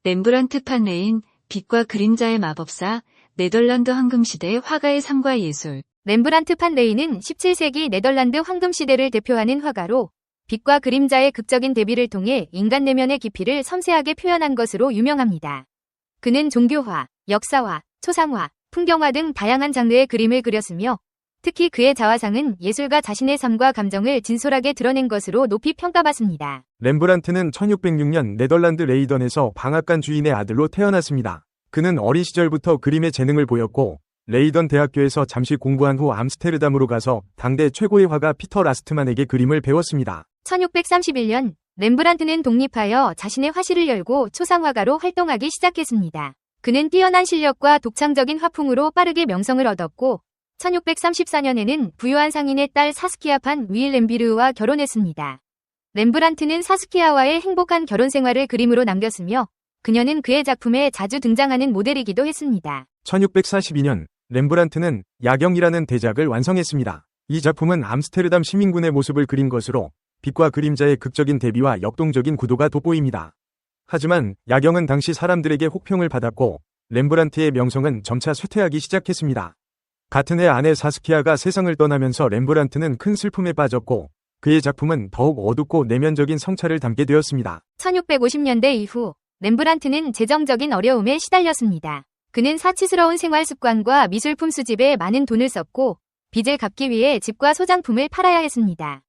렘브란트 판 레인, 빛과 그림자의 마법사, 네덜란드 황금시대 화가의 삶과 예술. 렘브란트 판 레인은 17세기 네덜란드 황금시대를 대표하는 화가로 빛과 그림자의 극적인 대비를 통해 인간 내면의 깊이를 섬세하게 표현한 것으로 유명합니다. 그는 종교화, 역사화, 초상화, 풍경화 등 다양한 장르의 그림을 그렸으며 특히 그의 자화상은 예술가 자신의 삶과 감정을 진솔하게 드러낸 것으로 높이 평가받습니다. 렘브란트는 1606년 네덜란드 레이던에서 방앗간 주인의 아들로 태어났습니다. 그는 어린 시절부터 그림에 재능을 보였고 레이던 대학교에서 잠시 공부한 후 암스테르담으로 가서 당대 최고의 화가 피터 라스트만에게 그림을 배웠습니다. 1631년 렘브란트는 독립하여 자신의 화실을 열고 초상화가로 활동하기 시작했습니다. 그는 뛰어난 실력과 독창적인 화풍으로 빠르게 명성을 얻었고 1634년에는 부유한 상인의 딸 사스키아 판 위일렘비르와 결혼했습니다. 렘브란트는 사스키아와의 행복한 결혼 생활을 그림으로 남겼으며 그녀는 그의 작품에 자주 등장하는 모델이기도 했습니다. 1642년 렘브란트는 야경이라는 대작을 완성했습니다. 이 작품은 암스테르담 시민군의 모습을 그린 것으로 빛과 그림자의 극적인 대비와 역동적인 구도가 돋보입니다. 하지만 야경은 당시 사람들에게 혹평을 받았고 렘브란트의 명성은 점차 쇠퇴하기 시작했습니다. 같은 해 아내 사스키아가 세상을 떠나면서 렘브란트는 큰 슬픔에 빠졌고 그의 작품은 더욱 어둡고 내면적인 성찰을 담게 되었습니다. 1650년대 이후 렘브란트는 재정적인 어려움에 시달렸습니다. 그는 사치스러운 생활 습관과 미술품 수집에 많은 돈을 썼고 빚을 갚기 위해 집과 소장품을 팔아야 했습니다.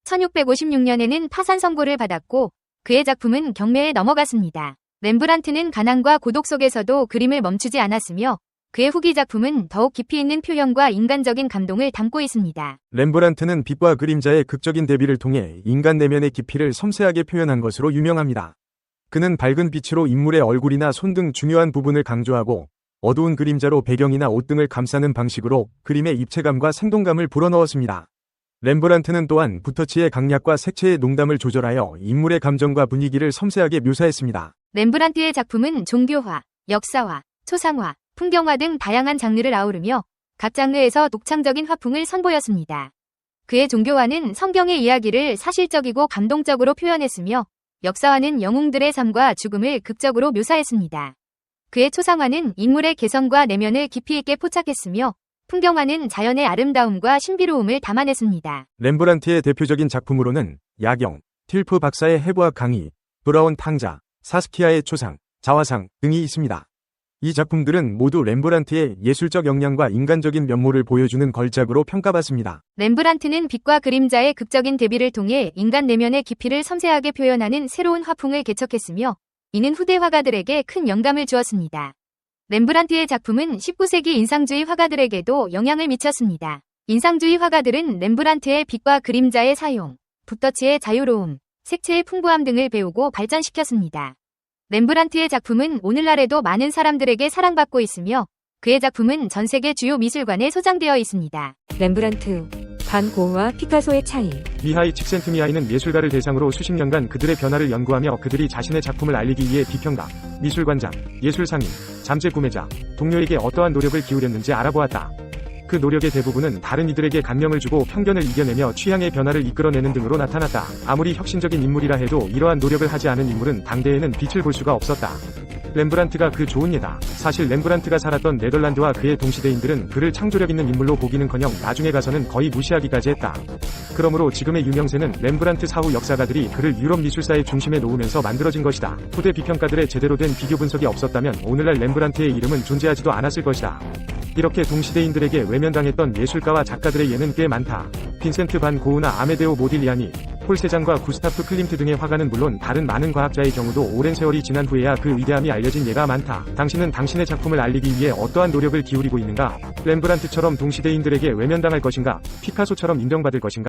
1656년에는 파산 선고를 받았고 그의 작품은 경매에 넘어갔습니다. 렘브란트는 가난과 고독 속에서도 그림을 멈추지 않았으며 그의 후기 작품은 더욱 깊이 있는 표현과 인간적인 감동을 담고 있습니다. 렘브란트는 빛과 그림자의 극적인 대비를 통해 인간 내면의 깊이를 섬세하게 표현한 것으로 유명합니다. 그는 밝은 빛으로 인물의 얼굴이나 손 등 중요한 부분을 강조하고 어두운 그림자로 배경이나 옷 등을 감싸는 방식으로 그림의 입체감과 생동감을 불어넣었습니다. 렘브란트는 또한 붓터치의 강약과 색채의 농담을 조절하여 인물의 감정과 분위기를 섬세하게 묘사했습니다. 렘브란트의 작품은 종교화, 역사화, 초상화, 풍경화 등 다양한 장르를 아우르며 각 장르에서 독창적인 화풍을 선보였습니다. 그의 종교화는 성경의 이야기를 사실적이고 감동적으로 표현했으며 역사화는 영웅들의 삶과 죽음을 극적으로 묘사했습니다. 그의 초상화는 인물의 개성과 내면을 깊이 있게 포착했으며 풍경화는 자연의 아름다움과 신비로움을 담아냈습니다. 렘브란트의 대표적인 작품으로는 야경, 틸프 박사의 해부학 강의, 브라운 탕자, 사스키아의 초상, 자화상 등이 있습니다. 이 작품들은 모두 렘브란트의 예술적 역량과 인간적인 면모를 보여주는 걸작으로 평가받습니다. 렘브란트는 빛과 그림자의 극적인 대비를 통해 인간 내면의 깊이를 섬세하게 표현하는 새로운 화풍을 개척했으며 이는 후대 화가들에게 큰 영감을 주었습니다. 렘브란트의 작품은 19세기 인상주의 화가들에게도 영향을 미쳤습니다. 인상주의 화가들은 렘브란트의 빛과 그림자의 사용, 붓터치의 자유로움, 색채의 풍부함 등을 배우고 발전시켰습니다. 렘브란트의 작품은 오늘날에도 많은 사람들에게 사랑받고 있으며 그의 작품은 전 세계 주요 미술관에 소장되어 있습니다. 렘브란트, 반 고흐와 피카소의 차이. 미하이 칙센트미하이는 예술가를 대상으로 수십 년간 그들의 변화를 연구하며 그들이 자신의 작품을 알리기 위해 비평가, 미술관장, 예술상인, 잠재 구매자, 동료에게 어떠한 노력을 기울였는지 알아보았다. 그 노력의 대부분은 다른 이들에게 감명을 주고 편견을 이겨내며 취향의 변화를 이끌어내는 등으로 나타났다. 아무리 혁신적인 인물이라 해도 이러한 노력을 하지 않은 인물은 당대에는 빛을 볼 수가 없었다. 렘브란트가 그 좋은 예다. 사실 렘브란트가 살았던 네덜란드와 그의 동시대인들은 그를 창조력 있는 인물로 보기는커녕 나중에 가서는 거의 무시하기까지 했다. 그러므로 지금의 유명세는 렘브란트 사후 역사가들이 그를 유럽 미술사의 중심에 놓으면서 만들어진 것이다. 후대 비평가들의 제대로 된 비교 분석이 없었다면 오늘날 렘브란트의 이름은 존재하지도 않았을 것이다. 이렇게 동시대인들에게 외면당했던 예술가와 작가들의 예는 꽤 많다. 빈센트 반 고흐나 아메데오 모딜리아니, 폴 세잔과 구스타프 클림트 등의 화가는 물론 다른 많은 과학자의 경우도 오랜 세월이 지난 후에야 그 위대함이 알려진 예가 많다. 당신은 당신의 작품을 알리기 위해 어떠한 노력을 기울이고 있는가? 렘브란트처럼 동시대인들에게 외면당할 것인가? 피카소처럼 인정받을 것인가?